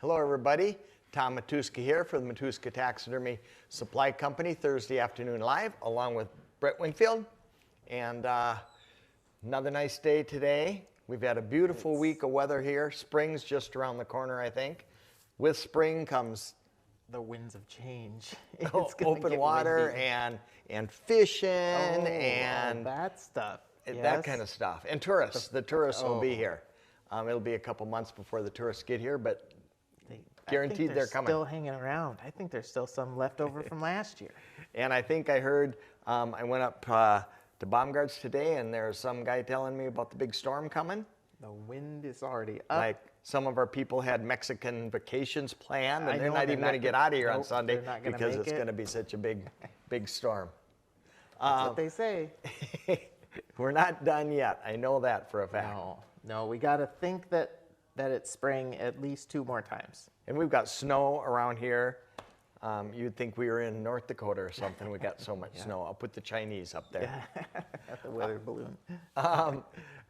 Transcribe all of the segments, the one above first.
Hello everybody, Tom Matuska here for the Matuska Taxidermy Supply Company, Thursday afternoon live, along with Brett Wingfield. And another nice day today. We've had a beautiful week of weather here. Spring's just around the corner, I think. With spring comes the winds of change. Open water and fishing and that stuff. That kind of stuff. And tourists. The tourists will be here. It'll be a couple months before the tourists get here, but guaranteed they're coming. Still hanging around. I think there's still some left over from last year. And I think I heard, I went up to Baumgart's today, and there's some guy telling me about the big storm coming. The wind is already up. Like some of our people had Mexican vacations planned, and they're not even going to get out of here on Sunday because it's going to be such a big storm. That's what they say. We're not done yet. I know that for a fact. No, we got to think that it's spring at least 2 more times. And we've got snow around here. You'd think we were in North Dakota or something. We got so much snow. I'll put the Chinese up there. At the weather balloon.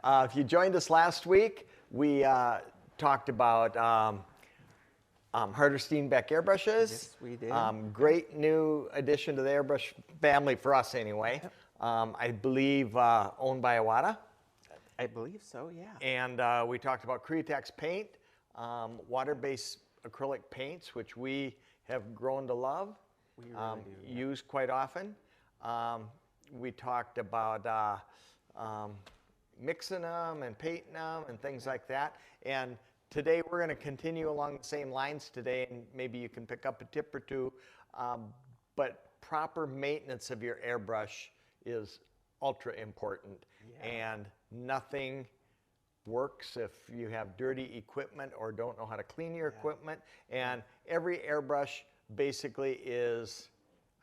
If you joined us last week, we talked about Harder-Steenbeck airbrushes. Yes, we did. Great new addition to the airbrush family for us anyway. I believe owned by Iwata. I believe so, yeah. And we talked about Createx paint, water-based acrylic paints, which we have grown to love, we really do, use quite often. We talked about mixing them and painting them and things like that. And today we're going to continue along the same lines today, and maybe you can pick up a tip or two. But proper maintenance of your airbrush is ultra important. And nothing works if you have dirty equipment or don't know how to clean your equipment. And every airbrush basically is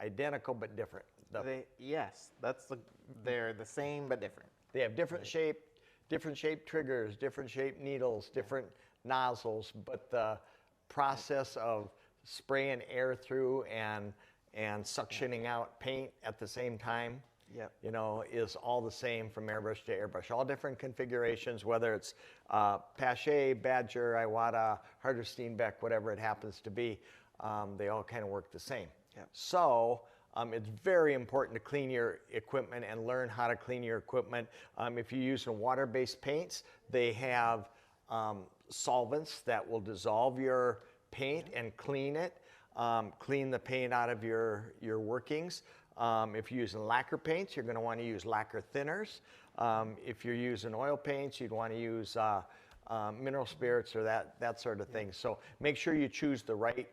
identical but different. Yes, they're the same but different. They have different shaped triggers, different shaped needles, different nozzles, but the process of spraying air through and suctioning out paint at the same time, you know, is all the same from airbrush to airbrush. All different configurations, whether it's Pache, Badger, Iwata, Harder-Steenbeck, whatever it happens to be, they all kind of work the same. So it's very important to clean your equipment and learn how to clean your equipment. If you're using water-based paints, they have solvents that will dissolve your paint and clean it, clean the paint out of your workings. If you're using lacquer paints, you're going to want to use lacquer thinners. If you're using oil paints, you'd want to use mineral spirits or that sort of thing. So make sure you choose the right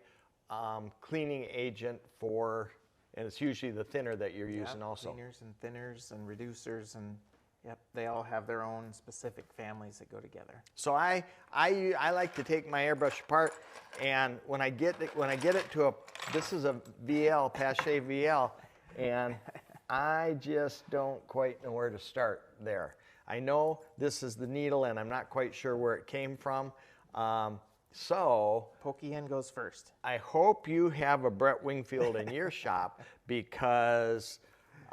cleaning agent for, and it's usually the thinner that you're using also. Cleaners and thinners and reducers, and they all have their own specific families that go together. So I like to take my airbrush apart, and when I get it to this is a VL, Pache VL, and I just don't quite know where to start there. I know this is the needle, and I'm not quite sure where it came from. So pokey end goes first. I hope you have a Brett Wingfield in your shop, because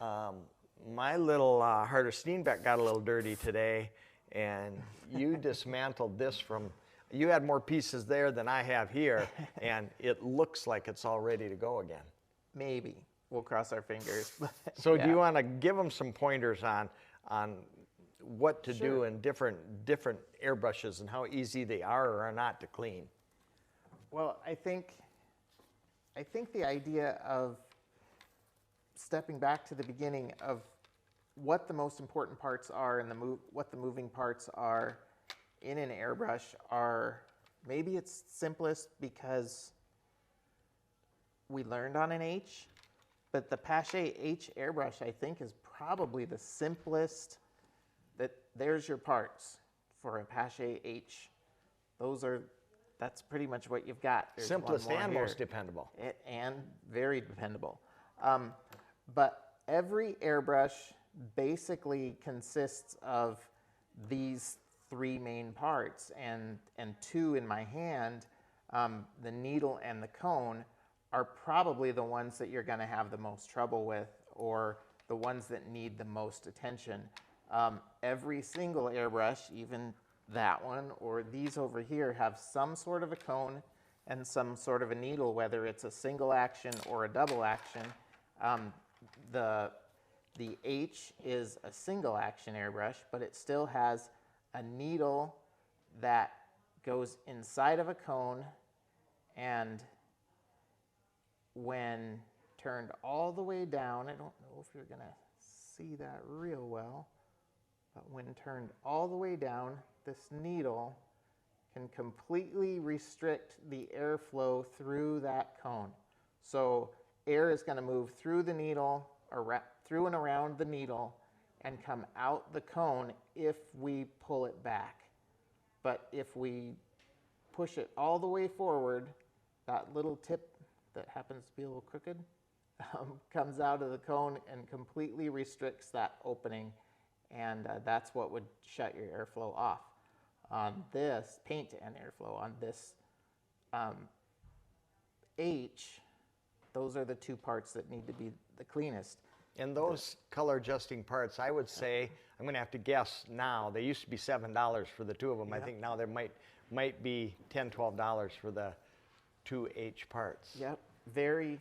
my little Harder-Steenbeck got a little dirty today, and you dismantled this from, you had more pieces there than I have here, and it looks like it's all ready to go again. Maybe. We'll cross our fingers. So do you want to give them some pointers on what to do in different airbrushes and how easy they are or are not to clean? Well, I think the idea of stepping back to the beginning of what the most important parts are and what the moving parts are in an airbrush are, maybe it's simplest because we learned on an H, but the Pache H airbrush, I think, is probably the simplest. There's your parts for a Pache H. That's pretty much what you've got. There's simplest and most dependable. And very dependable. But every airbrush basically consists of these 3 main parts, and 2 in my hand, the needle and the cone, are probably the ones that you're going to have the most trouble with, or the ones that need the most attention. Every single airbrush, even that one or these over here, have some sort of a cone and some sort of a needle, whether it's a single action or a double action. The H is a single action airbrush, but it still has a needle that goes inside of a cone, and when turned all the way down, I don't know if you're going to see that real well, but when turned all the way down, this needle can completely restrict the airflow through that cone. So air is going to move through the needle, through and around the needle, and come out the cone if we pull it back. But if we push it all the way forward, that little tip that happens to be a little crooked comes out of the cone and completely restricts that opening, and that's what would shut your airflow off. On this, paint and airflow, on this H, those are the two parts that need to be the cleanest. And those color adjusting parts, I would say, I'm going to have to guess now, they used to be $7 for the two of them. Yep. I think now there might be $10, $12 for the two H parts. Yep, very,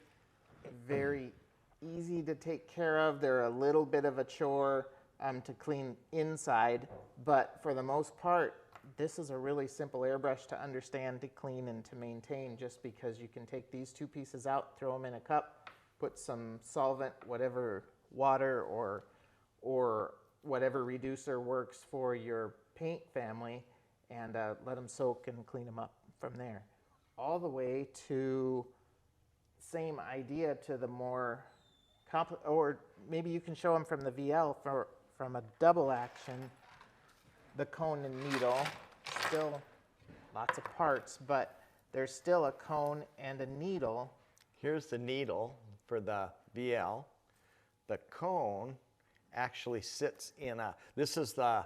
very easy to take care of. They're a little bit of a chore to clean inside, but for the most part, this is a really simple airbrush to understand, to clean, and to maintain, just because you can take these two pieces out, throw them in a cup, put some solvent, whatever, water or whatever reducer works for your paint family, and let them soak and clean them up from there. All the way to, same idea, to the more or maybe you can show them from the VL from a double action, the cone and needle, still lots of parts, but there's still a cone and a needle. Here's the needle for the VL. The cone actually sits in this is the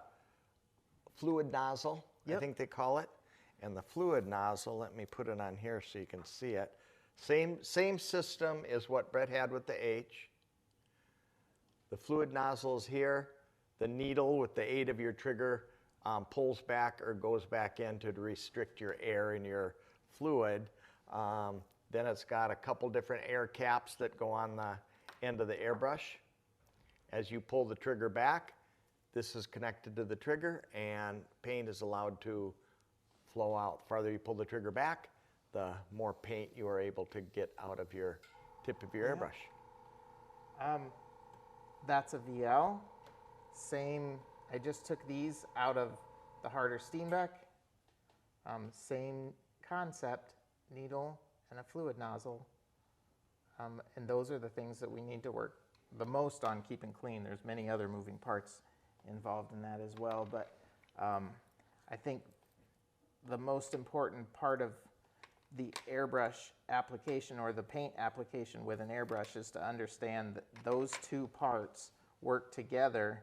fluid nozzle, Yep. I think they call it. And the fluid nozzle, let me put it on here so you can see it. Same system as what Brett had with the H. The fluid nozzle is here. The needle with the aid of your trigger pulls back or goes back in to restrict your air in your fluid. Then it's got a couple different air caps that go on the end of the airbrush. As you pull the trigger back, this is connected to the trigger, and paint is allowed to flow out. The farther you pull the trigger back, the more paint you are able to get out of your tip of your airbrush. That's a VL. Same, I just took these out of the Harder Steenbeck. Same concept, needle and a fluid nozzle. And those are the things that we need to work the most on keeping clean. There's many other moving parts involved in that as well, but I think the most important part of the airbrush application or the paint application with an airbrush is to understand that those two parts work together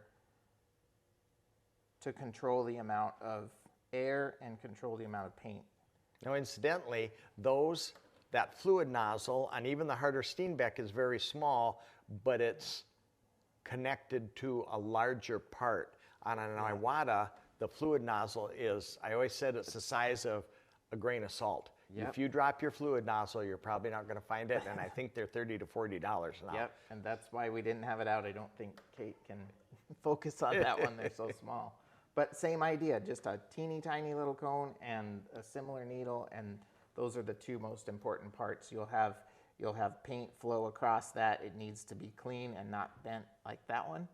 to control the amount of air and control the amount of paint. Now, incidentally, that fluid nozzle on even the Harder Steenbeck is very small, but it's connected to a larger part. On an Iwata, the fluid nozzle is, I always said it's the size of a grain of salt. Yep. If you drop your fluid nozzle, you're probably not going to find it, and I think they're $30 to $40 now. Yep, and that's why we didn't have it out. I don't think Kate can focus on that one. They're so small. But same idea, just a teeny tiny little cone and a similar needle, and those are the two most important parts. You'll have paint flow across that. It needs to be clean and not bent like that one.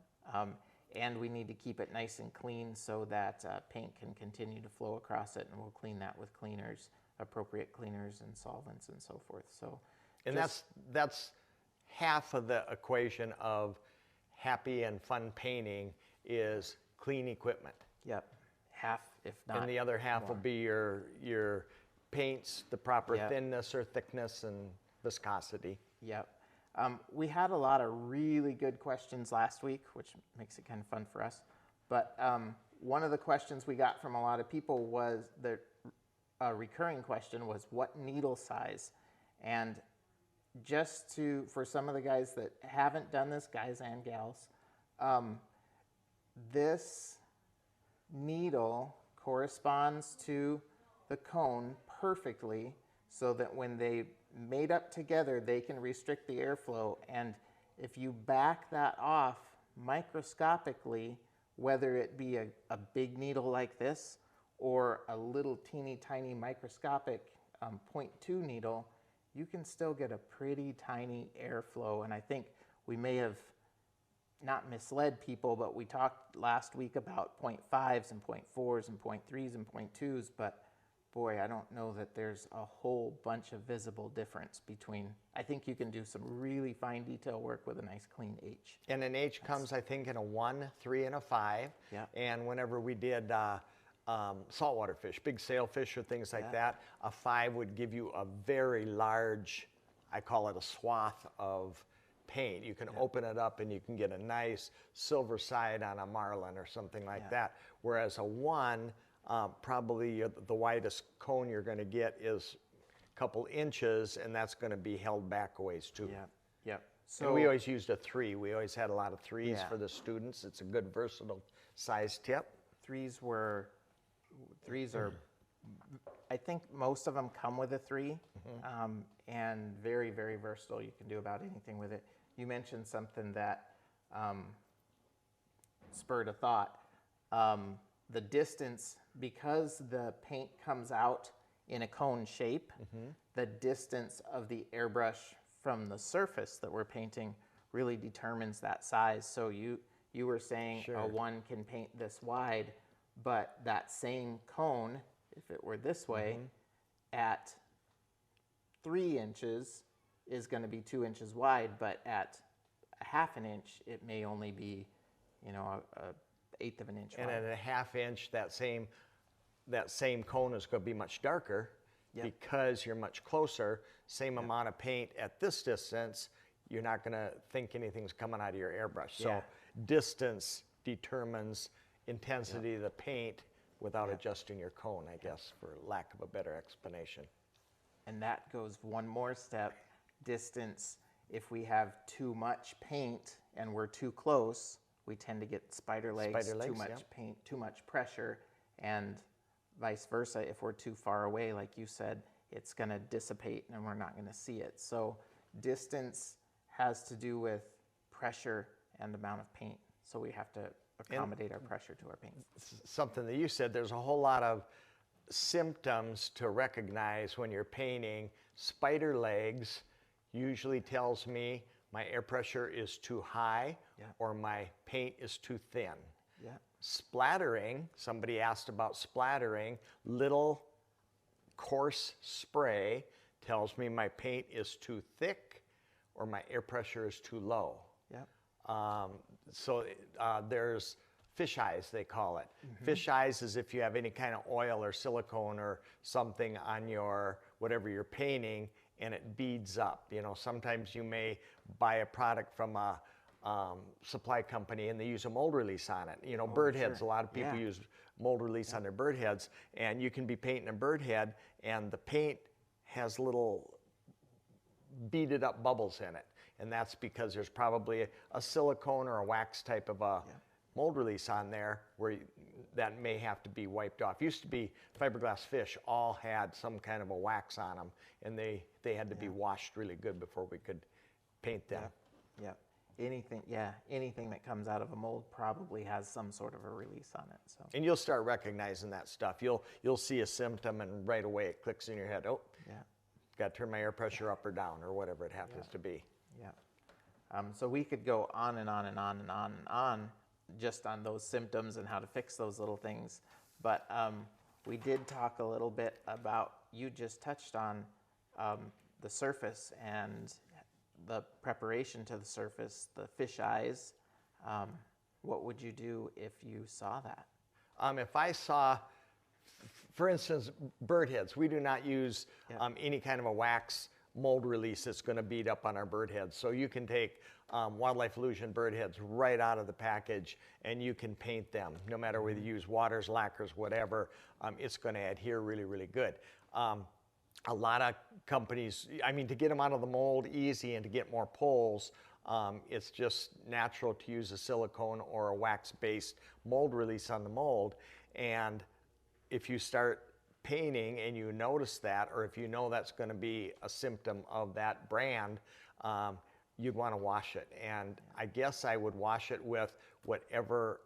And we need to keep it nice and clean so that paint can continue to flow across it, and we'll clean that with cleaners, appropriate cleaners and solvents and so forth. So, and that's half of the equation of happy and fun painting is clean equipment. Yep, half if not And the other half more. will be your paints, the proper Yep. thinness or thickness and viscosity. Yep. We had a lot of really good questions last week, which makes it kind of fun for us. But one of the questions we got from a lot of people was a recurring question was what needle size? And just for some of the guys that haven't done this, guys and gals, this needle corresponds to the cone perfectly so that when they mate up together, they can restrict the airflow. And if you back that off microscopically, whether it be a big needle like this or a little teeny tiny microscopic 0.2 needle, you can still get a pretty tiny airflow. And I think we may have not misled people, but we talked last week about 0.5s and 0.4s and 0.3s and 0.2s, but boy, I don't know that there's a whole bunch of visible difference between. I think you can do some really fine detail work with a nice clean H. And an H comes, I think, in a 1, 3, and a 5. Yeah. And whenever we did saltwater fish, big sailfish or things like that, a 5 would give you a very large, I call it a swath of paint. You can open it up and you can get a nice silver side on a marlin or something like that. Whereas a 1, probably the widest cone you're going to get is a couple inches, and that's going to be held back a ways too. So and we always used a 3. We always had a lot of 3s for the students. It's a good versatile size tip. 3s are, I think most of them come with a 3, and very, very versatile. You can do about anything with it. You mentioned something that spurred a thought. The distance, because the paint comes out in a cone shape, the distance of the airbrush from the surface that we're painting really determines that size. So you were saying a 1 can paint this wide, but that same cone, if it were this way, at 3 inches is going to be 2 inches wide, but at a half an inch, it may only be, a 1/8 of an inch And wide. at a half inch, that same cone is going to be much darker because you're much closer. Same amount of paint at this distance, you're not going to think anything's coming out of your airbrush. So distance determines intensity of the paint without adjusting your cone, I guess, for lack of a better explanation. And that goes one more step. Distance, if we have too much paint and we're too close, we tend to get spider legs, too much paint, too much pressure, and vice versa. If we're too far away, like you said, it's going to dissipate and we're not going to see it. So distance has to do with pressure and amount of paint. So we have to accommodate our pressure to our paint. Something that you said, there's a whole lot of symptoms to recognize when you're painting. Spider legs usually tells me my air pressure is too high or my paint is too thin. Splattering, somebody asked about splattering, little coarse spray tells me my paint is too thick or my air pressure is too low. So there's fish eyes, they call it. Fish eyes is if you have any kind of oil or silicone or something on your, whatever you're painting, and it beads up. Sometimes you may buy a product from a supply company and they use a mold release on it. Bird heads, a lot of people use mold release on their bird heads, and you can be painting a bird head and the paint has little beaded up bubbles in it. And that's because there's probably a silicone or a wax type of a mold release on there where that may have to be wiped off. Used to be fiberglass fish all had some kind of a wax on them, and they had to be washed really good before we could paint them. Anything that comes out of a mold probably has some sort of a release on it. So. And you'll start recognizing that stuff. You'll see a symptom and right away it clicks in your head. Oh, got to turn my air pressure up or down or whatever it happens to be. So we could go on and on and on and on and on just on those symptoms and how to fix those little things. But we did talk a little bit about, you just touched on the surface and the preparation to the surface, the fish eyes. What would you do if you saw that? If I saw, for instance, bird heads, we do not use any kind of a wax mold release that's going to bead up on our bird heads. So you can take Wildlife Illusion bird heads right out of the package and you can paint them. No matter whether you use waters, lacquers, whatever, it's going to adhere really, really good. A lot of companies, to get them out of the mold easy and to get more pulls, it's just natural to use a silicone or a wax-based mold release on the mold. And if you start painting and you notice that, or if you know that's going to be a symptom of that brand, you'd want to wash it. And I guess I would wash it with whatever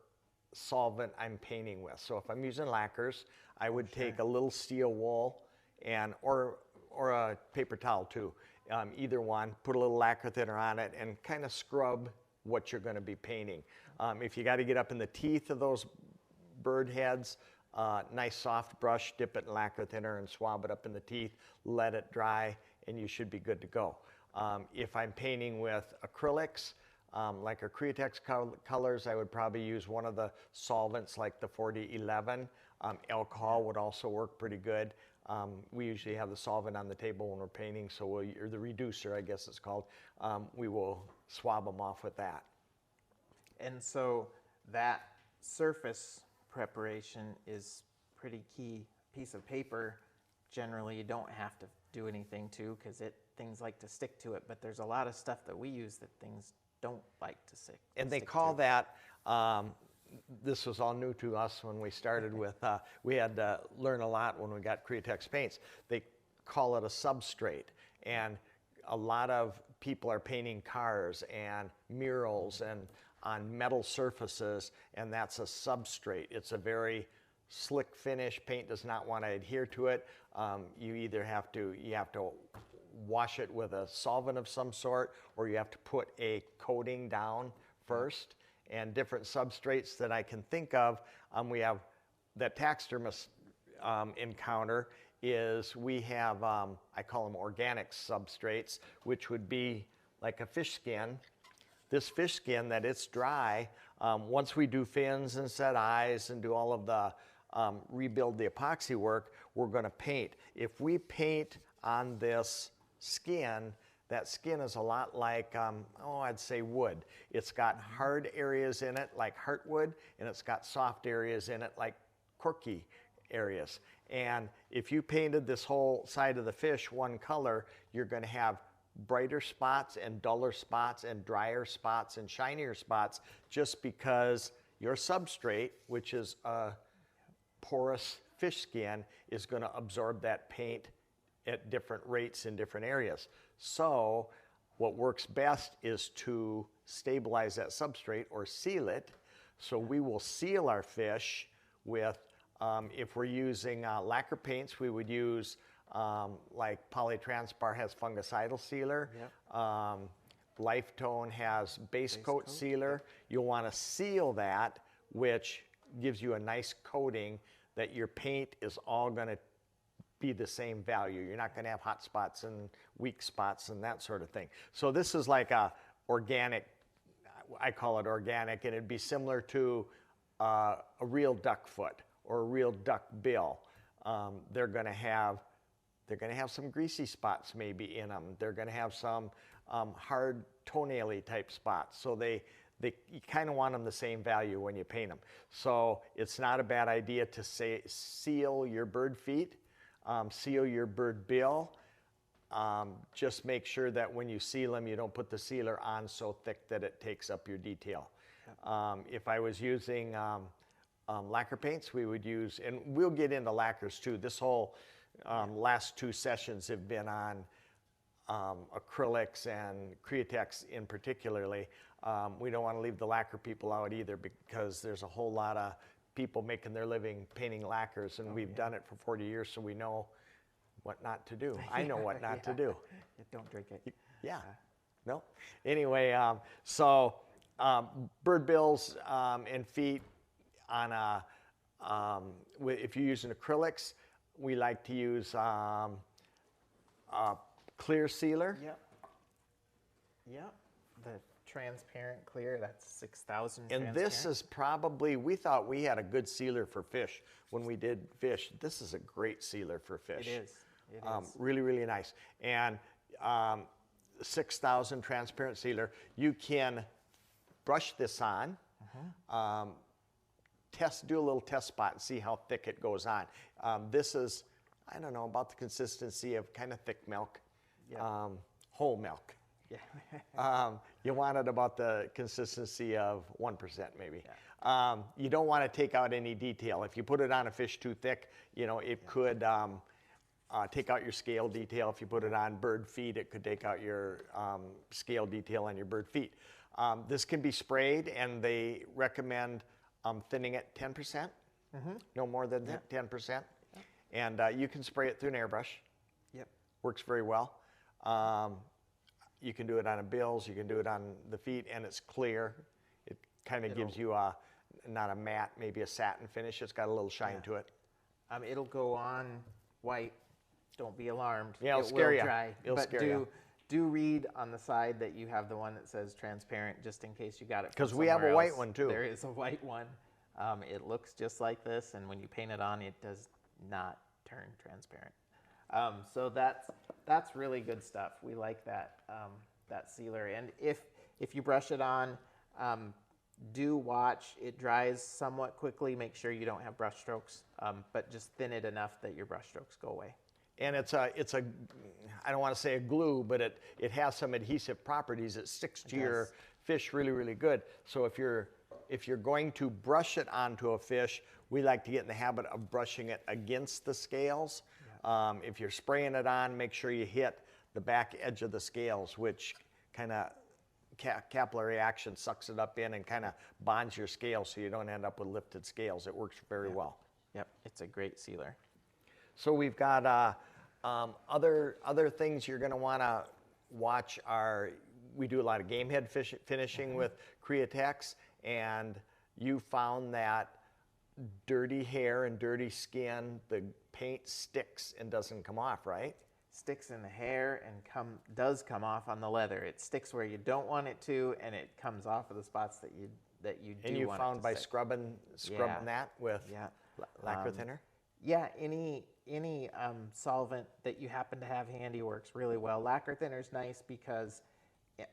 solvent I'm painting with. So if I'm using lacquers, I would take a little steel wool and or a paper towel too. Either one, put a little lacquer thinner on it and kind of scrub what you're going to be painting. If you got to get up in the teeth of those bird heads, nice soft brush, dip it in lacquer thinner and swab it up in the teeth, let it dry, and you should be good to go. If I'm painting with acrylics, like Acrytex colors, I would probably use one of the solvents like the 4011. Alcohol would also work pretty good. We usually have the solvent on the table when we're painting, so or the reducer, I guess it's called. We will swab them off with that. And so that surface preparation is pretty key. Piece of paper, generally you don't have to do anything to because things like to stick to it, but there's a lot of stuff that we use that things don't like to stick. And they call that, this was all new to us when we started with, we had to learn a lot when we got Createx paints. They call it a substrate. And a lot of people are painting cars and murals and on metal surfaces, and that's a substrate. It's a very slick finish. Paint does not want to adhere to it. You either have to wash it with a solvent of some sort, or you have to put a coating down first. And different substrates that I can think of, we have that taxidermist encounter is we have, I call them organic substrates, which would be like a fish skin. This fish skin, that it's dry, once we do fins and set eyes and do all of the rebuild the epoxy work, we're going to paint. If we paint on this skin, that skin is a lot like, I'd say wood. It's got hard areas in it like heartwood, and it's got soft areas in it like corky areas. And if you painted this whole side of the fish one color, you're going to have brighter spots and duller spots and drier spots and shinier spots just because your substrate, which is a porous fish skin, is going to absorb that paint at different rates in different areas. So what works best is to stabilize that substrate or seal it. So we will seal our fish with, if we're using lacquer paints, we would use like Polytranspar has fungicidal sealer. Yep. Lifetone has base coat sealer. You'll want to seal that, which gives you a nice coating that your paint is all going to be the same value. You're not going to have hot spots and weak spots and that sort of thing. So this is like a organic, I call it organic, and it'd be similar to a real duck foot or a real duck bill. They're going to have some greasy spots maybe in them. They're going to have some hard toenail-y type spots. So you kind of want them the same value when you paint them. So it's not a bad idea to seal your bird feet, seal your bird bill. Just make sure that when you seal them, you don't put the sealer on so thick that it takes up your detail. If I was using lacquer paints, we would use, and we'll get into lacquers too. This whole last two sessions have been on acrylics and Createx in particularly. We don't want to leave the lacquer people out either because there's a whole lot of people making their living painting lacquers, and we've done it for 40 years, so we know what not to do. I know what not to do. Don't drink it. Yeah. No. Anyway, so bird bills and feet on a, if you're using acrylics, we like to use a clear sealer. Yep. Yep. The transparent clear, that's 6,000 And this is probably, we thought we had a good sealer for fish when we did fish. This is a great sealer for fish. It is. It is. Really, really nice. And 6,000 transparent sealer, you can brush this on, do a little test spot and see how thick it goes on. This is, I don't know, about the consistency of kind of thick milk, whole milk. You want it about the consistency of 1% maybe. You don't want to take out any detail. If you put it on a fish too thick, you know, it could take out your scale detail. If you put it on bird feet, it could take out your scale detail on your bird feet. This can be sprayed, and they recommend thinning it 10%, no more than 10%. And you can spray it through an airbrush. Yep. Works very well. You can do it on a bills, you can do it on the feet, and it's clear. It kind of gives you a, not a matte, maybe a satin finish. It's got a little shine to it. It'll go on white. Don't be alarmed. Yeah, it'll scare you. It'll scare you. Do read on the side that you have the one that says transparent, just in case you got it. Because we have a white one too. There is a white one. It looks just like this, and when you paint it on, it does not turn transparent. So that's really good stuff. We like that that sealer. And if you brush it on, do watch. It dries somewhat quickly. Make sure you don't have brush strokes, but just thin it enough that your brush strokes go away. And it's a I don't want to say a glue, but it has some adhesive properties. It sticks to your fish really, really good. So if you're going to brush it onto a fish, we like to get in the habit of brushing it against the scales. If you're spraying it on, make sure you hit the back edge of the scales, which kind of capillary action sucks it up in and kind of bonds your scales so you don't end up with lifted scales. It works very well. Yep, it's a great sealer. So we've got other things you're going to want to watch are, we do a lot of game head finishing with Createx, and you found that dirty hair and dirty skin, the paint sticks and doesn't come off, right? Sticks in the hair and does come off on the leather. It sticks where you don't want it to, and it comes off of the spots that you do want it to. And you found by stick. scrubbing that with lacquer thinner? Yeah, any solvent that you happen to have handy works really well. Lacquer thinner is nice because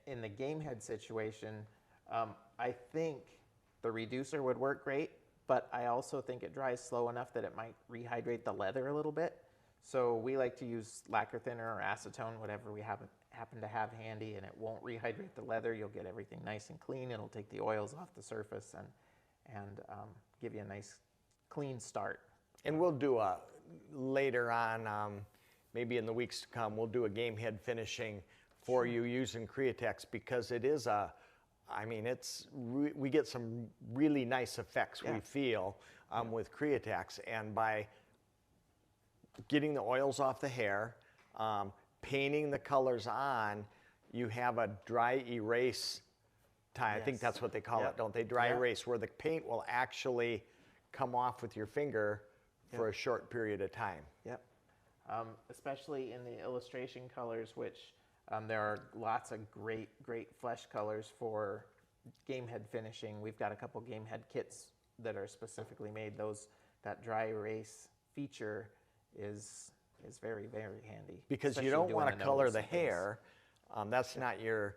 in the game head situation, I think the reducer would work great, but I also think it dries slow enough that it might rehydrate the leather a little bit. So we like to use lacquer thinner or acetone, whatever we happen to have handy, and it won't rehydrate the leather. You'll get everything nice and clean. It'll take the oils off the surface and give you a nice clean start. And we'll do later on, maybe in the weeks to come, we'll do a game head finishing for you using Createx, because it is we get some really nice effects we feel with Createx, and by getting the oils off the hair, painting the colors on, you have a dry erase time. I think that's what they call it, don't they? Dry erase, where the paint will actually come off with your finger for a short period of time. Yep. Especially in the illustration colors, which there are lots of great flesh colors for game head finishing. We've got a couple game head kits that are specifically made. That dry erase feature is very, very handy. Because you don't want to color the hair. That's not your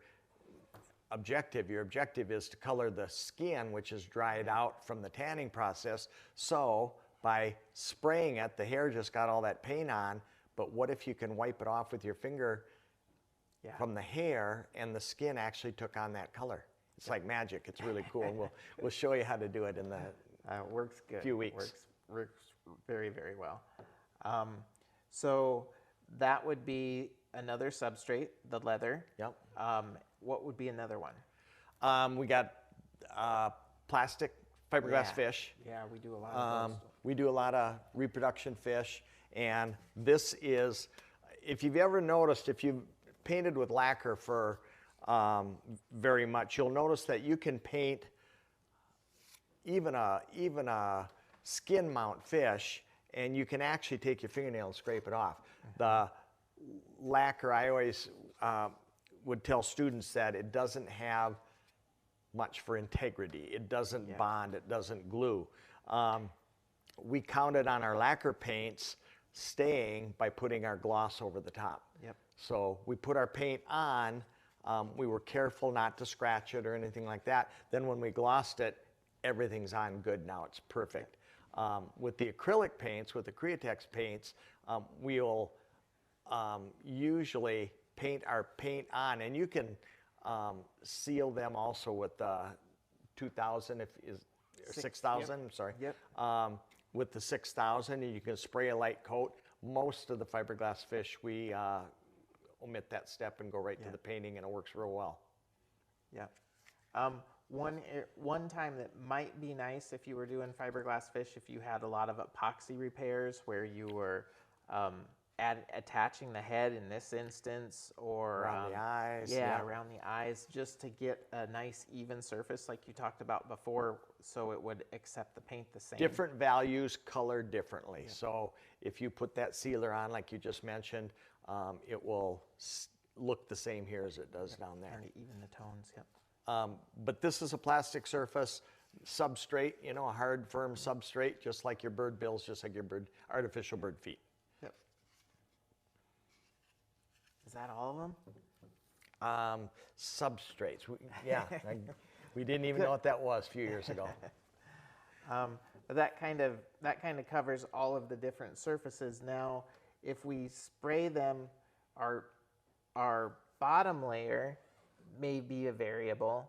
objective. Your objective is to color the skin, which is dried out from the tanning process. So by spraying it, the hair just got all that paint on, but what if you can wipe it off with your finger from the hair, and the skin actually took on that color? It's like magic. It's really cool. And we'll show you how to do it in the works good. few weeks. Works very, very well. So that would be another substrate, the leather. Yep. What would be another one? We got plastic fiberglass fish. Yeah, we do a lot of those. We do a lot of reproduction fish, and this is, if you've ever noticed, if you've painted with lacquer for very much, you'll notice that you can paint even a skin mount fish, and you can actually take your fingernail and scrape it off. The lacquer, I always would tell students that it doesn't have much for integrity. It doesn't bond, it doesn't glue. We counted on our lacquer paints staying by putting our gloss over the top. Yep. So we put our paint on, we were careful not to scratch it or anything like that. Then when we glossed it, everything's on good now, it's perfect. With the acrylic paints, with the Createx paints, we'll usually paint our paint on, and you can seal them also with 2000 or 6000. Yep. I'm sorry. Yep. With the 6000, and you can spray a light coat. Most of the fiberglass fish, we omit that step and go right to the painting, and it works real well. Yeah. One time that might be nice if you were doing fiberglass fish, if you had a lot of epoxy repairs where you were attaching the head in this instance, or Around the eyes. around the eyes, just to get a nice even surface like you talked about before, so it would accept the paint the same. Different values color differently. So if you put that sealer on, like you just mentioned, it will look the same here as it does down there. Trying to even the tones. Yep. But this is a plastic surface substrate, you know, a hard, firm substrate, just like your bird bills, just like your artificial bird feet. Yep. Is that all of them? Substrates, we didn't even know what that was a few years ago. But that kind of covers all of the different surfaces. Now, if we spray them, our bottom layer may be a variable.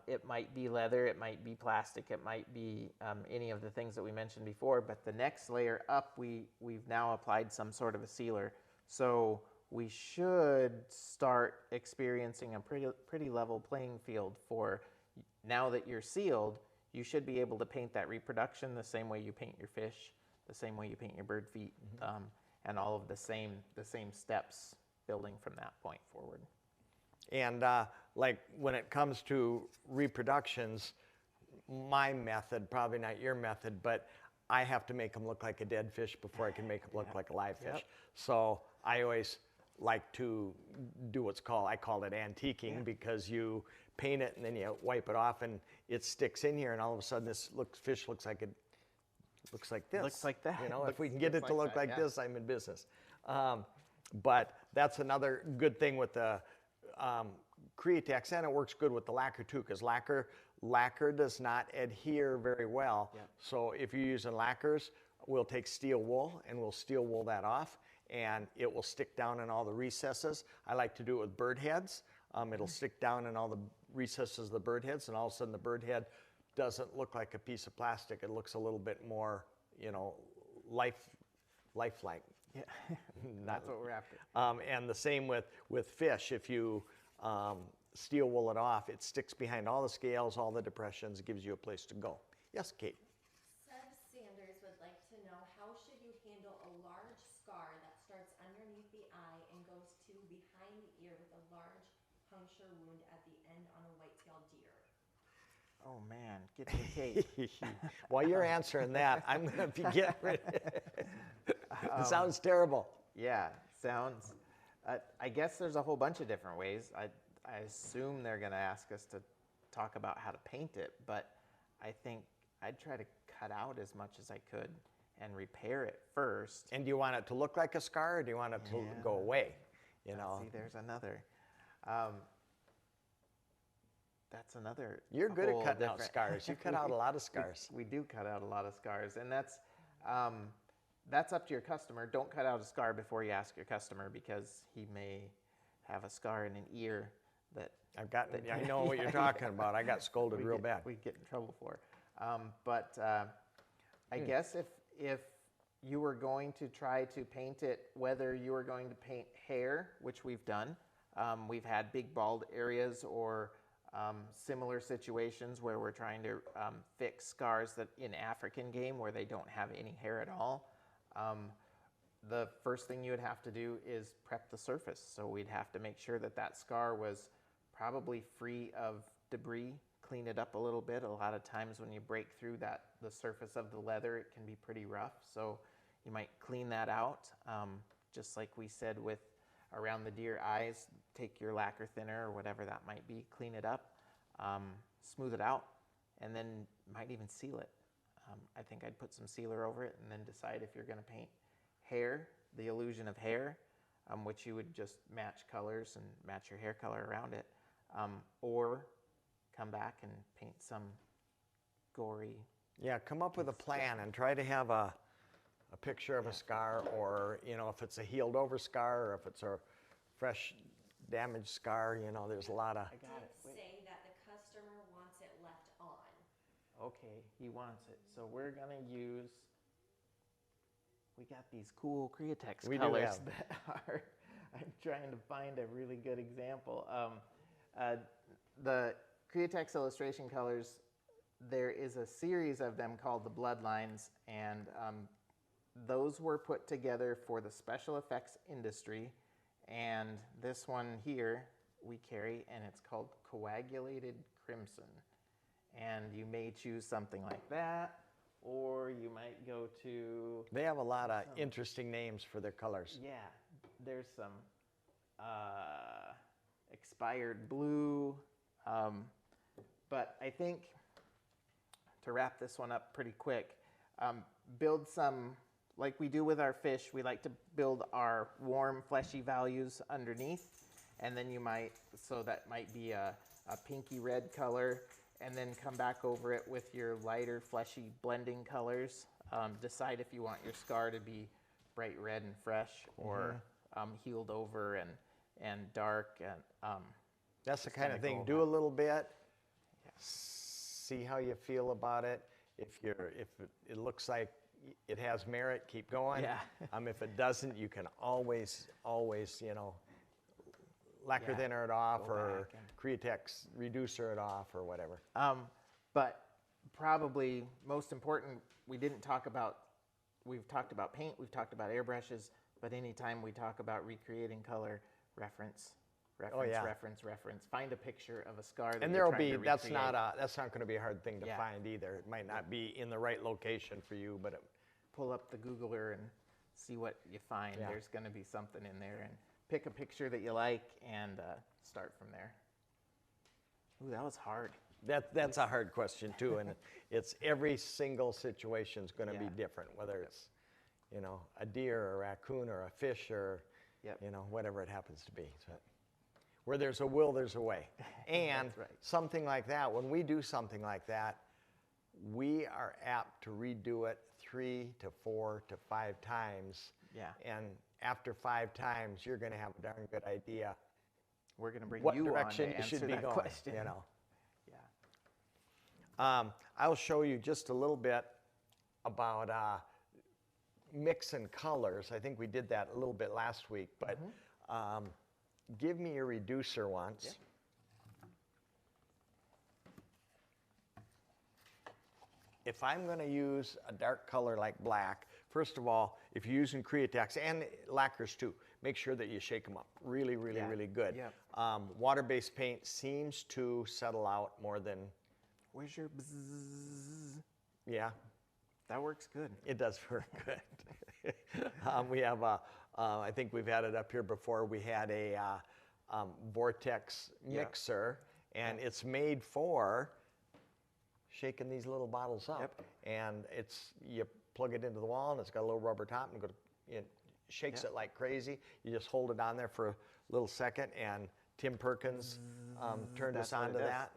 It might be leather, it might be plastic, it might be any of the things that we mentioned before, but the next layer up, we've now applied some sort of a sealer. So we should start experiencing a pretty level playing field for, now that you're sealed, you should be able to paint that reproduction the same way you paint your fish, the same way you paint your bird feet, and all of the same steps building from that point forward. And like when it comes to reproductions, my method, probably not your method, but I have to make them look like a dead fish before I can make them look like a live fish. So I always like to do what's called, I call it antiquing, because you paint it and then you wipe it off and it sticks in here, and all of a sudden this fish looks like looks like this. Looks like that. You know, if we can get it to look like this, I'm in business. But that's another good thing with the Createx, and it works good with the lacquer too, because lacquer does not adhere very well. Yep. So if you're using lacquers, we'll take steel wool and we'll steel wool that off, and it will stick down in all the recesses. I like to do it with bird heads. It'll stick down in all the recesses of the bird heads, and all of a sudden the bird head doesn't look like a piece of plastic. It looks a little bit more, you know, lifelike. Yeah, that's what we're after. And the same with fish. If you steel wool it off, it sticks behind all the scales, all the depressions, gives you a place to go. Yes, Kate? Seb Sanders would like to know, how should you handle a large scar that starts underneath the eye and goes to behind the ear with a large puncture wound at the end on a white-tailed deer? Oh man, get to Kate. While you're answering that, I'm going to be getting ready. It sounds terrible. Yeah, sounds. I guess there's a whole bunch of different ways. I assume they're going to ask us to talk about how to paint it, but I think I'd try to cut out as much as I could and repair it first. And do you want it to look like a scar, or do you want it to go away? You know. See, there's another. That's another. You're good at cutting out scars. You cut out a lot of scars. We do cut out a lot of scars, and that's up to your customer. Don't cut out a scar before you ask your customer, because he may have a scar in an ear that I know what you're talking about. I got scolded real bad. We get in trouble for. But I guess if you were going to try to paint it, whether you were going to paint hair, which we've done, we've had big bald areas, or similar situations where we're trying to fix scars that in African game where they don't have any hair at all. The first thing you would have to do is prep the surface. So we'd have to make sure that scar was probably free of debris, clean it up a little bit. A lot of times when you break through the surface of the leather, it can be pretty rough. So you might clean that out. Just like we said with around the deer eyes, take your lacquer thinner or whatever that might be, clean it up, smooth it out, and then might even seal it. I think I'd put some sealer over it and then decide if you're going to paint hair, the illusion of hair, which you would just match colors and match your hair color around it, or come back and paint some gory. Yeah, come up with a plan and try to have a picture of a scar, or, you know, if it's a healed over scar, or if it's a fresh damaged scar, you know, there's a lot of, I got it. Did Wait. say that the customer wants it left on. Okay, he wants it. So we're gonna use, we got these cool Createx We do colors have. that are, I'm trying to find a really good example. The Createx illustration colors, there is a series of them called the Bloodlines, and those were put together for the special effects industry. And this one here we carry, and it's called Coagulated Crimson. And you may choose something like that, or you might go to, they have a lot of interesting names for their colors. yeah, there's some expired blue. But I think, to wrap this one up pretty quick, build some, like we do with our fish, we like to build our warm, fleshy values underneath. And then you might, so that might be a pinky red color, and then come back over it with your lighter, fleshy blending colors. Decide if you want your scar to be bright red and fresh, or healed over and dark. And That's the kind of kinda thing, go do a about- little bit, see how you feel about it. If it looks like it has merit, keep going. Yeah. If it doesn't, you can always, you know, lacquer Yeah, thinner it off, go or back and- Createx reducer it off, or whatever. But probably most important, we didn't talk about, we've talked about paint, we've talked about airbrushes, but anytime we talk about recreating color, reference, yeah. reference. Find a picture of a scar that And you're there'll trying be, to that's recreate. not going to be a hard thing to Yeah. find either. It might not be in the right location for you, but Pull up the Googler and see what you find. Yeah. There's going to be something in there, and pick a picture that you like and start from there. Ooh, that was hard. that's a hard question too, and it's every single situation is going to be Yeah. different, whether it's, you know, a deer or a raccoon or a fish or, Yep. you know, whatever it happens to be. So, where there's a will, there's a way. And That's right. something like that, when we do something like that, we are apt to redo it 3 to 4 to 5 times. Yeah. And after 5 times, you're going to have a darn good idea We're going to bring what you direction on to you should answer be that going. question. You know. Yeah. I'll show you just a little bit about mixing colors. I think we did that a little bit last week, but give me your reducer once. Yeah. If I'm going to use a dark color like black, first of all, if you're using Createx and lacquers too, make sure that you shake them up really good. Yeah. Water-based paint seems to settle out more than, Where's your bzzz? yeah, That works good. it does work good. We have I think we've had it up here before, we had a Vortex Yeah. mixer, and it's made for shaking these little bottles up. Yep. And you plug it into the wall, and it's got a little rubber top, and it shakes Yep. it like crazy. You just hold it on there for a little second, and Tim Perkins turned us That's what on to it does. that.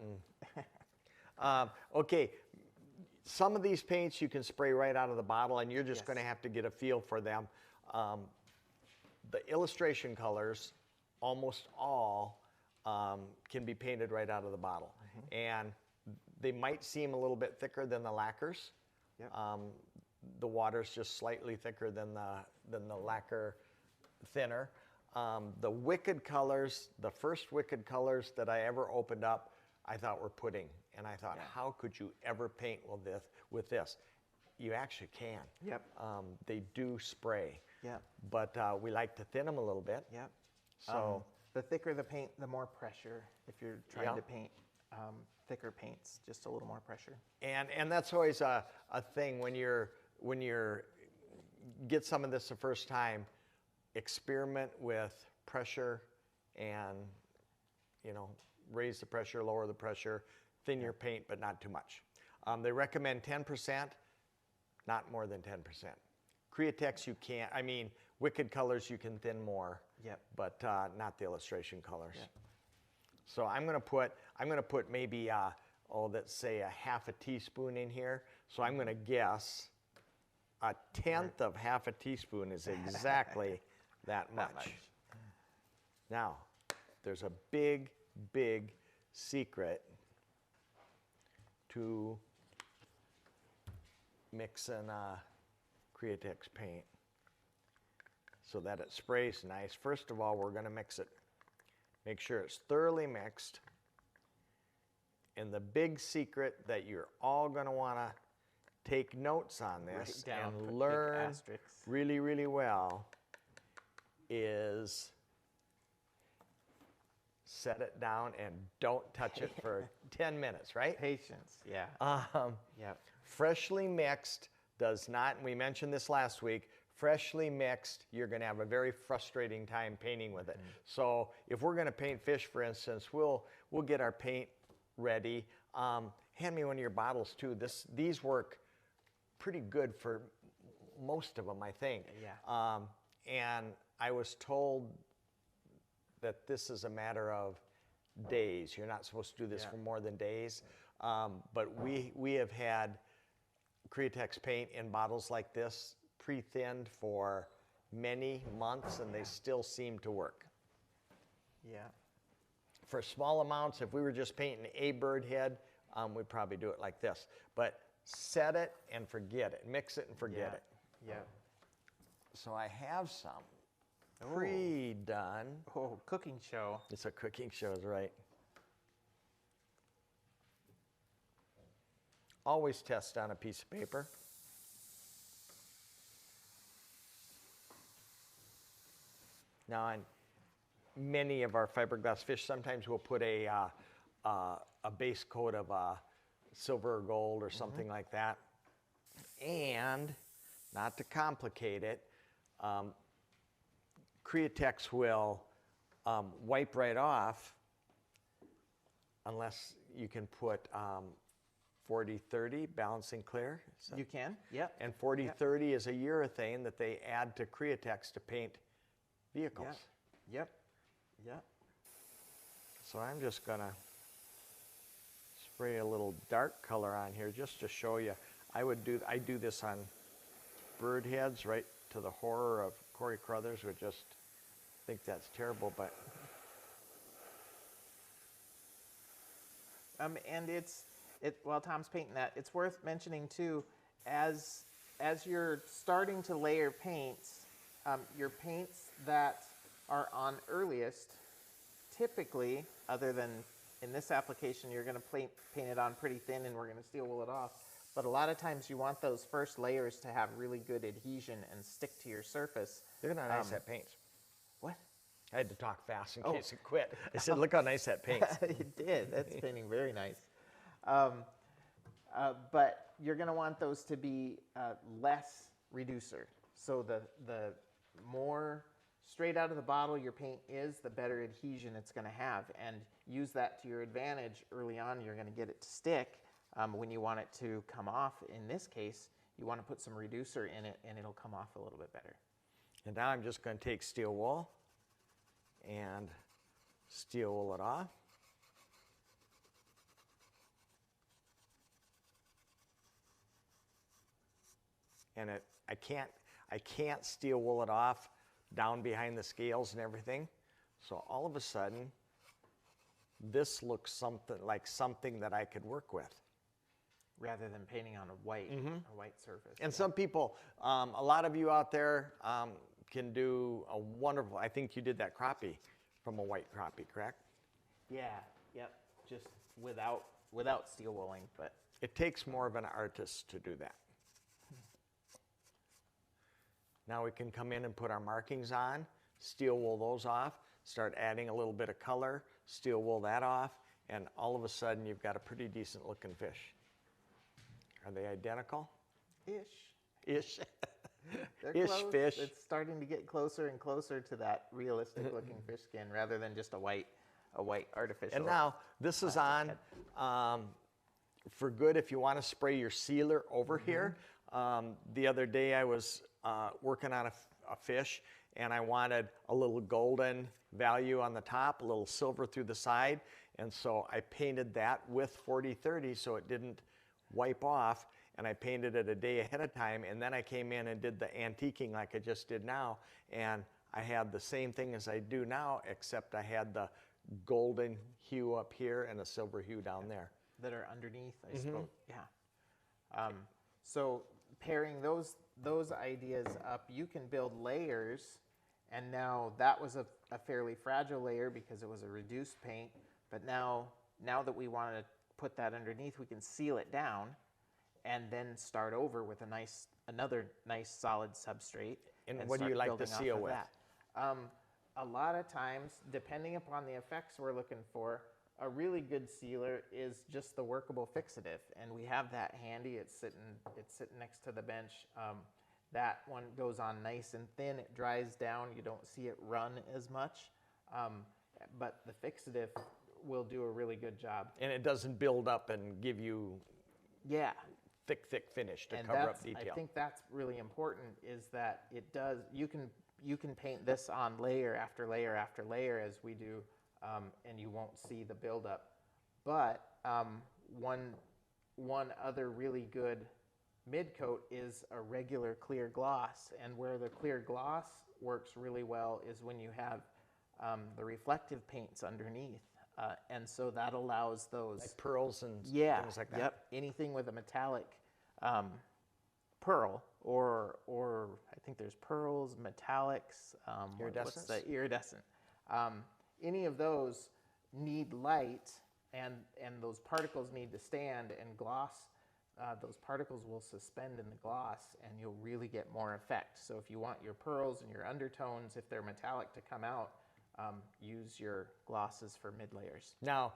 And okay, some of these paints you can spray right out of the bottle, and you're just Yes. going to have to get a feel for them. The illustration colors, almost all, can be painted right out of the bottle. And they might seem a little bit thicker than the lacquers. Yep. The water's just slightly thicker than the lacquer thinner. The Wicked colors, the first Wicked colors that I ever opened up, I thought were pudding. And I thought, Yeah. how could you ever paint with this? You actually can. Yep. They do spray. Yep. But we like to thin them a little bit. Yep. So The thicker the paint, the more pressure. If you're trying Yeah. to paint thicker paints, just a little more pressure. and that's always a thing when you're get some of this the first time. Experiment with pressure, and raise the pressure, lower the pressure, thin your paint, but not too much. They recommend 10%, not more than 10%. Createx you can't. I mean, Wicked colors you can thin more. Yep. But not the illustration colors. Yep. So I'm gonna put maybe let's say a half a teaspoon in here. So I'm gonna guess a tenth of half a teaspoon is exactly that much. Now, there's a big, big secret to mixing Createx paint so that it sprays nice. First of all, we're going to mix it. Make sure it's thoroughly mixed. And the big secret that you're all going to want to take notes on this Write down, put and big learn asterisks. really, really well is set it down and don't touch it for 10 minutes, right? Patience, yeah. Yep. Freshly mixed does not, and we mentioned this last week, freshly mixed, you're going to have a very frustrating time painting with it. So if we're going to paint fish, for instance, we'll get our paint ready. Hand me one of your bottles too. These work pretty good for most of them, I think. Yeah. And I was told that this is a matter of days. You're not supposed to do this Yeah. for more than days. But we have had Createx paint in bottles like this pre-thinned for many months, and they still seem to work. Yeah. For small amounts, if we were just painting a bird head, we'd probably do it like this. But set it and forget it. Mix it and forget it. Yeah. So I have some Oh. pre-done. Oh, cooking show. It's a cooking show, is right. Always test on a piece of paper. Now, on many of our fiberglass fish, sometimes we'll put a base coat of silver or gold or something like that. And, not to complicate it, Createx will wipe right off unless you can put 40-30 balancing clear. You can? Yep. And 40-30 is a urethane that they add to Createx to paint vehicles. Yep. Yep. So I'm just gonna spray a little dark color on here just to show you. I do this on bird heads, right to the horror of Corey Crothers, would just think that's terrible, but And while Tom's painting that, it's worth mentioning too, as you're starting to layer paints, your paints that are on earliest, typically, other than in this application, you're going to paint it on pretty thin and we're going to steel wool it off. But a lot of times you want those first layers to have really good adhesion and stick to your surface. look at how nice that paints. What? I had to talk fast in case it quit. I said, look how nice that paints. It did. That's painting very nice. But you're going to want those to be less reducer. So the more straight out of the bottle your paint is, the better adhesion it's going to have. And use that to your advantage early on. You're going to get it to stick. When you want it to come off, in this case, you want to put some reducer in it and it'll come off a little bit better. And now I'm just going to take steel wool and steel wool it off. And I can't steel wool it off down behind the scales and everything. So all of a sudden, this looks something that I could work with. Rather than painting on a white surface. And some people, a lot of you out there can do a wonderful, I think you did that crappie from a white crappie, correct? Yeah, yep, just without steel wooling, but. It takes more of an artist to do that. Now we can come in and put our markings on, steel wool those off, start adding a little bit of color, steel wool that off, and all of a sudden you've got a pretty decent looking fish. Are they identical? Ish. They're Ish close. fish. It's starting to get closer and closer to that realistic looking fish skin rather than just a white artificial. And now this is on for good if you want to spray your sealer over here. The other day I was working on a fish and I wanted a little golden value on the top, a little silver through the side, and so I painted that with 40-30 so it didn't wipe off, and I painted it a day ahead of time, and then I came in and did the antiquing like I just did now, and I had the same thing as I do now, except I had the golden hue up here and a silver hue down there. That are underneath, I suppose. Yeah. So pairing those ideas up, you can build layers, and now that was a fairly fragile layer because it was a reduced paint. But now that we want to put that underneath, we can seal it down, and then start over with another nice solid substrate. And what do you like to seal with? A lot of times, depending upon the effects we're looking for, a really good sealer is just the workable fixative, and we have that handy. It's sitting next to the bench. That one goes on nice and thin. It dries down. You don't see it run as much, but the fixative will do a really good job. And it doesn't build up and give you thick finish to cover up detail. I think that's really important, is that it does. You can paint this on layer after layer after layer as we do, and you won't see the buildup. But one other really good mid coat is a regular clear gloss, and where the clear gloss works really well is when you have the reflective paints underneath, and so that allows those like pearls and things like that. Yep, anything with a metallic pearl, or I think there's pearls, metallics, what's the iridescent. Any of those need light, and those particles need to stand, and gloss, those particles will suspend in the gloss, and you'll really get more effect. So if you want your pearls and your undertones, if they're metallic, to come out, use your glosses for mid layers. Now,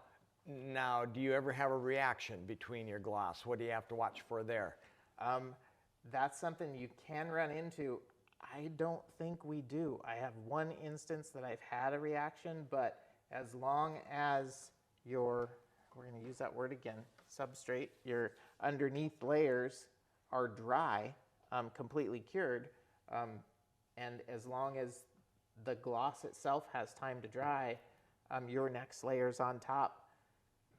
do you ever have a reaction between your gloss? What do you have to watch for there? That's something you can run into. I don't think we do. I have one instance that I've had a reaction, but as long as we're going to use that word again, substrate, your underneath layers are dry, completely cured, and as long as the gloss itself has time to dry, your next layers on top.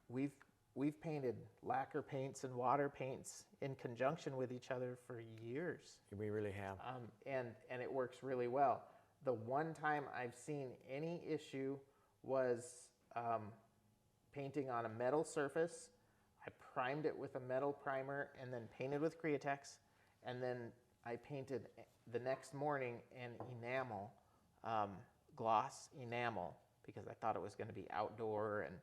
We've painted lacquer paints and water paints in conjunction with each other for years. We really have. And it works really well. The one time I've seen any issue was painting on a metal surface. I primed it with a metal primer and then painted with Createx, and then I painted the next morning an enamel, gloss enamel, because I thought it was going to be outdoor and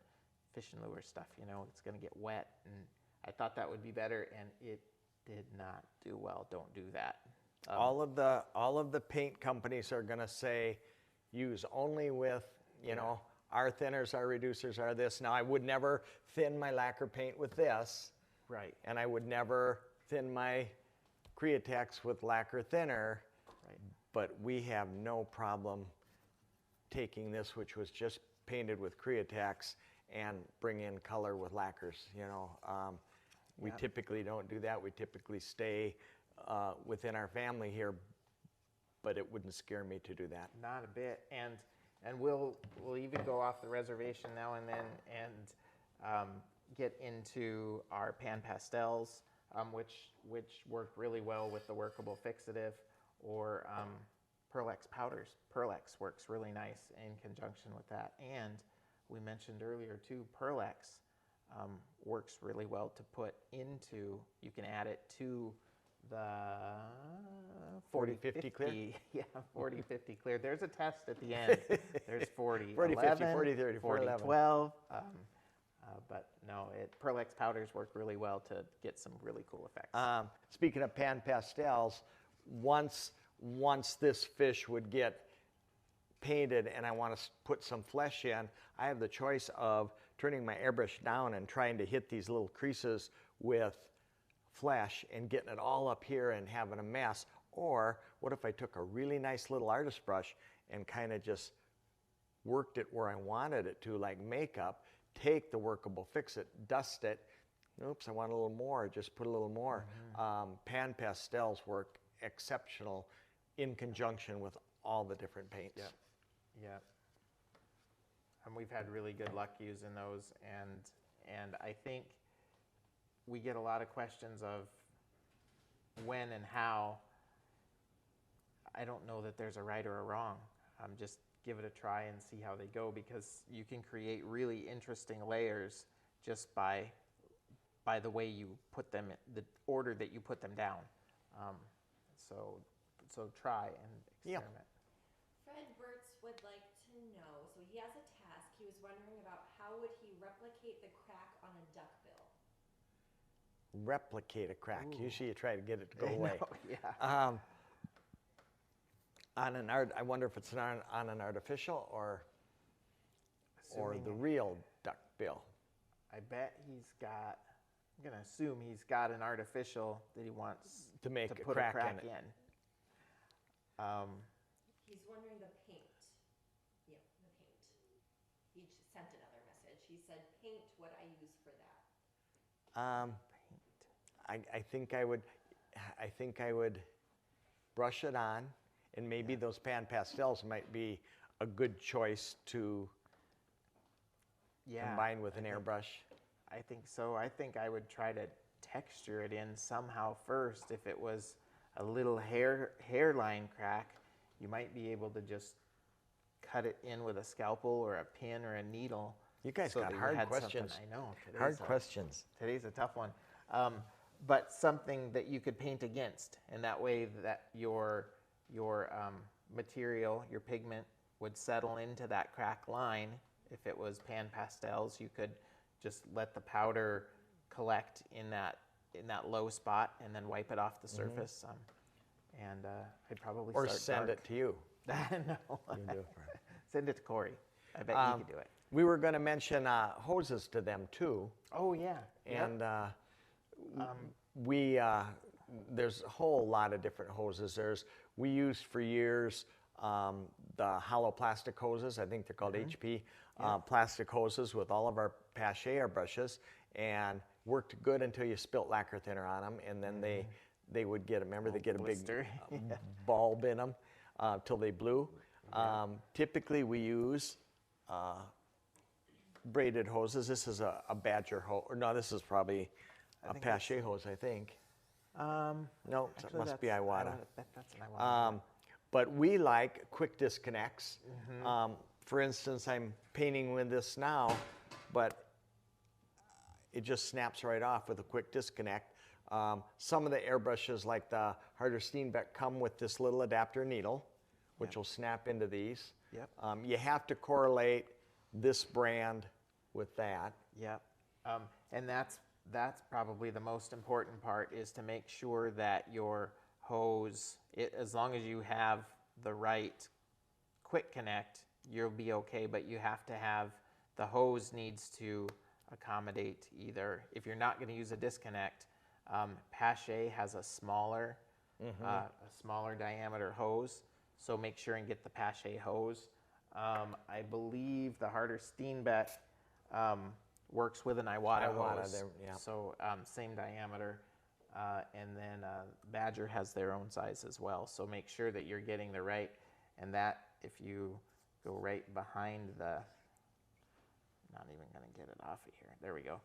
fish and lure stuff, it's going to get wet, and I thought that would be better, and it did not do well. Don't do that. All of the paint companies are going to say use only with, our thinners, our reducers are this. Now, I would never thin my lacquer paint with this. Right. And I would never thin my Createx with lacquer thinner. Right. But we have no problem taking this, which was just painted with Createx, and bring in color with lacquers. We typically don't do that. We typically stay within our family here, but it wouldn't scare me to do that. Not a bit. And we'll even go off the reservation now and then and get into our pan pastels, which work really well with the workable fixative, or Pearlex powders. Pearlex works really nice in conjunction with that. And we mentioned earlier too, Pearlex works really well to put into. You can add it to the 40-50 clear? Yeah, 40-50 clear. There's a test at the end. There's 40, 40, 11, 50, 40, 30, 40, 11. 12. But no, Pearlex powders work really well to get some really cool effects. Speaking of pan pastels, once this fish would get painted and I want to put some flesh in, I have the choice of turning my airbrush down and trying to hit these little creases with flesh and getting it all up here and having a mess. Or what if I took a really nice little artist brush and kind of just worked it where I wanted it to, like makeup, take the workable fix-it, dust it, oops, I want a little more, just put a little more. Pan pastels work exceptional in conjunction with all the different paints. Yeah. And we've had really good luck using those, and I think we get a lot of questions of when and how. I don't know that there's a right or a wrong. just give it a try and see how they go, because you can create really interesting layers just by the way you put them, the order that you put them down. So try and experiment. Fred Burtz would like to know, so he has a task. He was wondering about how would he replicate the crack on a duckbill? Replicate a crack. Ooh. Usually you try to get it to go I away. know, yeah. On an I wonder if it's on an artificial or Assuming- the real duckbill. I bet he's got, I'm going to assume he's got an artificial that he wants To make a put crack a crack in it. in. He's wondering the paint. Yeah, the paint. He sent another message. He said, paint, what I use for that. Paint. I think I would brush it on, and maybe those pan pastels might be a good choice to Yeah, combine with an I think- airbrush. I think so. I think I would try to texture it in somehow first. If it was a little hairline crack, you might be able to just cut it in with a scalpel or a pin or a needle. You guys so got that you hard had something- questions. I know. Hard questions. Today's a tough one. But something that you could paint against, and that way that your material, your pigment, would settle into that crack line. If it was pan pastels, you could just let the powder collect in that low spot and then wipe it off the surface. I'd probably Or start send dark. it to you. No. You do it for- Send it to Corey. I bet he could do it. We were going to mention hoses to them too, Oh yeah. Yep. and there's a whole lot of different hoses. We used for years the hollow plastic hoses. I think they're called HP plastic hoses with all of our Pache airbrushes, and worked good until you spilt lacquer thinner on them, and then they would get. Remember, they get a big blister. bulb in them till they blew. Typically, we use braided hoses. This is a Badger hose. Or no, this is probably a think Pache hose, I think. No, it Actually, must be that's Iwata. That's an Iwata. But we like quick disconnects. For instance, I'm painting with this now, but it just snaps right off with a quick disconnect. Some of the airbrushes, like the Harder Steenbeck, come with this little adapter needle, which will snap into these. Yep. You have to correlate this brand with that. Yep. And that's probably the most important part, is to make sure that your hose, as long as you have the right quick connect, you'll be okay, but you have to have, the hose needs to accommodate either, if you're not going to use a disconnect, Pache has a smaller diameter hose, so make sure and get the Pache hose. I believe the Harder Steenbeck works with an Iwata hose, yeah. so same diameter, and then Badger has their own size as well, so make sure that you're getting the right, and that if you go right behind not even going to get it off of here, there we go,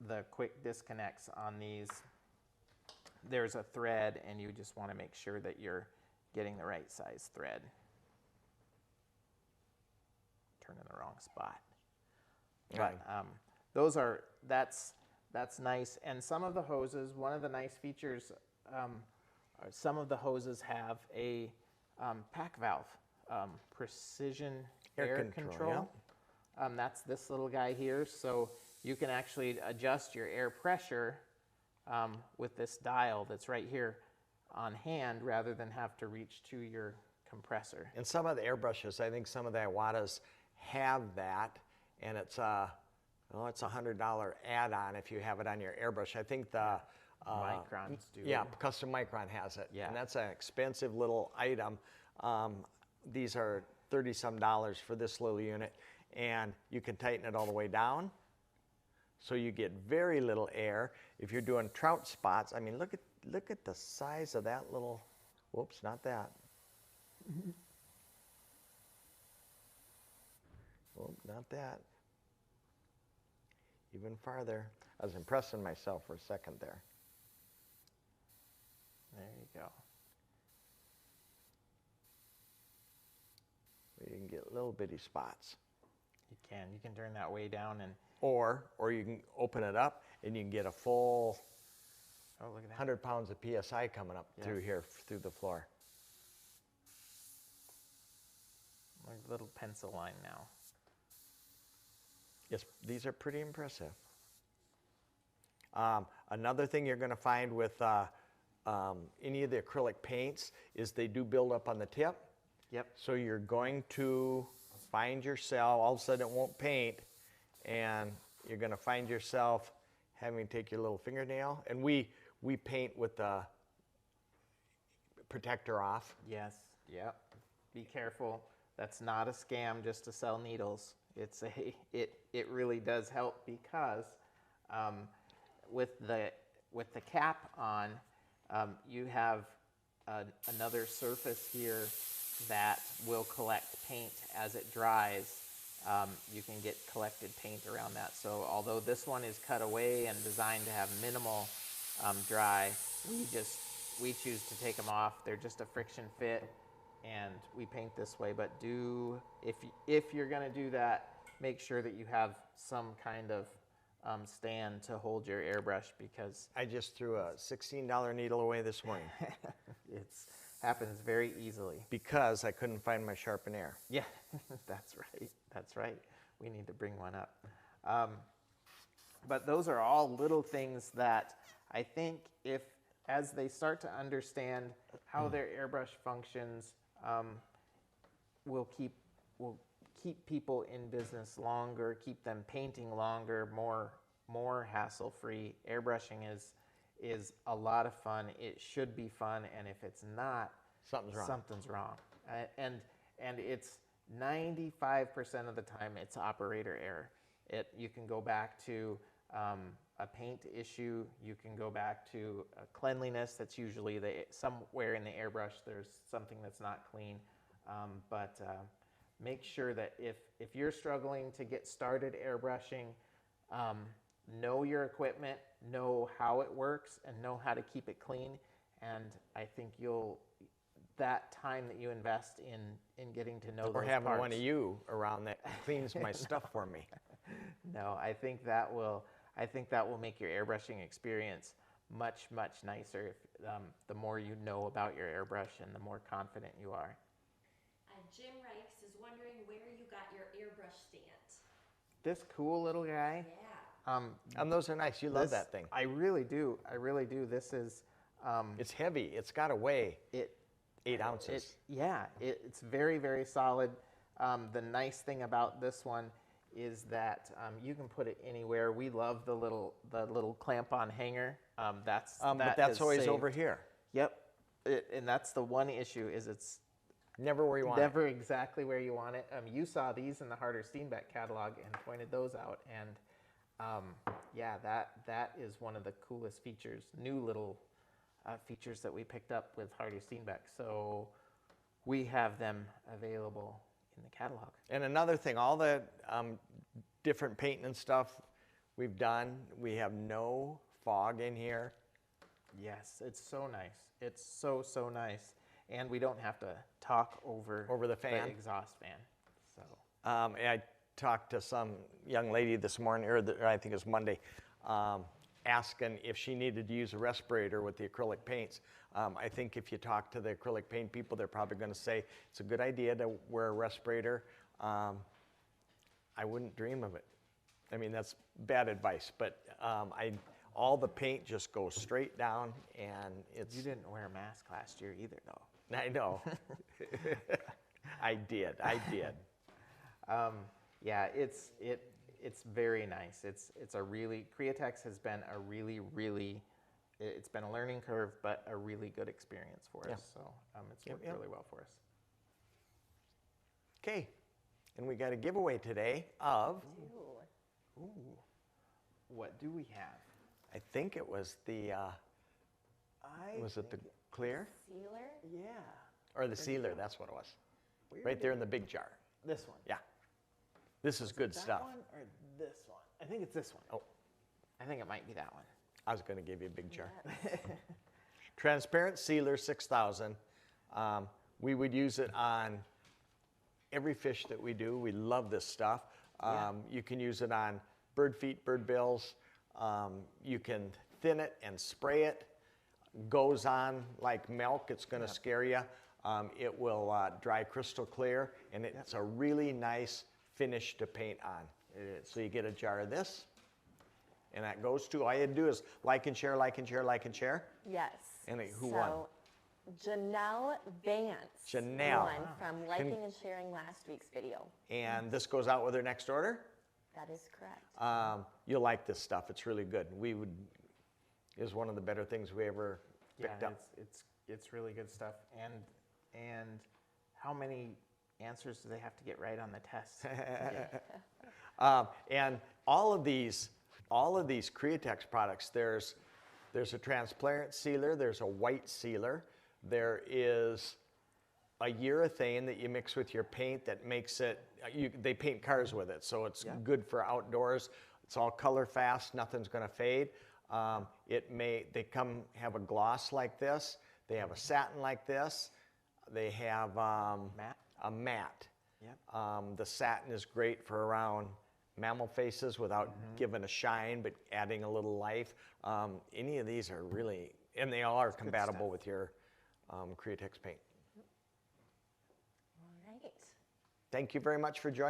the quick disconnects on these, there's a thread, and you just want to make sure that you're getting the right size thread. Turn in the wrong spot. Right. But that's nice. And some of the hoses, one of the nice features, some of the hoses have a pack valve, precision air control. That's this little guy here. So you can actually adjust your air pressure with this dial that's right here on hand, rather than have to reach to your compressor. And some of the airbrushes, I think some of the Iwatas have that, and it's a $100 add-on if you have it on your airbrush. I think the Microns do. Yeah, Custom Micron has it. Yeah. And that's an expensive little item. These are $30-some for this little unit, and you can tighten it all the way down, so you get very little air. If you're doing trout spots, I mean, look at the size of that little. Whoops, not that. Oh, not that. Even farther. I was impressing myself for a second there. There you go. You can get little bitty spots. You can turn that way down and, Or you can open it up and you can get a full oh, look at that. 100 pounds of PSI coming up through Yeah. here, through the floor. Like a little pencil line now. Yes, these are pretty impressive. Another thing you're going to find with any of the acrylic paints is they do build up on the tip. Yep. So you're going to find yourself, all of a sudden it won't paint, and you're going to find yourself having to take your little fingernail. And we paint with the protector off. Yes. Yep. Be careful. That's not a scam just to sell needles. It really does help because with the cap on, you have another surface here that will collect paint as it dries. You can get collected paint around that. So although this one is cut away and designed to have minimal dry, we choose to take them off. They're just a friction fit, and we paint this way. But if you're going to do that, make sure that you have some kind of stand to hold your airbrush, because I just threw a $16 needle away this morning it happens very easily. because I couldn't find my sharpener. Yeah, that's right. That's right. We need to bring one up. But those are all little things that I think as they start to understand how their airbrush functions, will keep people in business longer, keep them painting longer, more hassle-free. Airbrushing is a lot of fun. It should be fun, and if it's not, Something's wrong. And it's 95% of the time it's operator error. You can go back to a paint issue. You can go back to cleanliness. That's usually somewhere in the airbrush there's something that's not clean. But make sure that if you're struggling to get started airbrushing, know your equipment, know how it works, and know how to keep it clean. And I think that time that you invest in getting to know Or those having parts, one of you around that cleans my stuff for me. No, I think that will make your airbrushing experience much, much nicer the more you know about your airbrush and the more confident you are. Jim Reichs is wondering where you got your airbrush stand. This cool little guy. Yeah. Those are nice. You love that thing. I really do. I really do. This is. It's heavy. It's got to weigh 8 ounces. It's very, very solid. The nice thing about this one is that you can put it anywhere. We love the little clamp-on hanger. But that's always saved. over here. Yep. And that's the one issue, is it's Never where you want it. never exactly where you want it. You saw these in the Harder Steenbeck catalog and pointed those out, and that is one of the coolest features, new little features that we picked up with Harder Steenbeck. So we have them available in the catalog. And another thing, all the different painting and stuff we've done, we have no fog in here. Yes, it's so nice. It's so nice. And we don't have to talk over the fan? the exhaust fan. So I talked to some young lady this morning, or I think it was Monday, asking if she needed to use a respirator with the acrylic paints. I think if you talk to the acrylic paint people, they're probably going to say it's a good idea to wear a respirator. I wouldn't dream of it. I mean, that's bad advice, but all the paint just goes straight down, and it's... you didn't wear a mask last year either, though. I know. I did. Yeah, it's very nice. It's a really, Createx has been a really, it's been a learning curve, but a really good experience for us. So it's worked really well for us. Okay, and we got a giveaway today of... Ooh. What do we have? I think it was the... was it the clear? Sealer? Yeah. Or the sealer, that's what it was. Right there in the big jar. This one. Yeah. This is good stuff. That one or this one? I think it's this one. Oh. I think it might be that one. I was going to give you a big jar. Transparent sealer 6000. We would use it on every fish that we do. We love this stuff. You can use it on bird feet, bird bills. You can thin it and spray it. Goes on like milk. It's going to scare you. It will dry crystal clear, and it's a really nice finish to paint on. So you get a jar of this, and that goes to, all you do is like and share, like and share, like and share. Yes. And who won? Janelle Vance Janelle. won from liking and sharing last week's video. And this goes out with her next order. That is correct. You'll like this stuff. It's really good. Is one of the better things we ever picked up. It's really good stuff. And how many answers do they have to get right on the test? And all of these Createx products, there's a transparent sealer, there's a white sealer, there is a urethane that you mix with your paint that makes it, they paint cars with it, so it's good for outdoors. It's all color fast, nothing's gonna fade. They have a gloss like this, they have a satin like this, they have a matte. Yep. The satin is great for around mammal faces without giving a shine, but adding a little life. Any of these are really, and they all are compatible with your Createx paint. All right. Thank you very much for joining.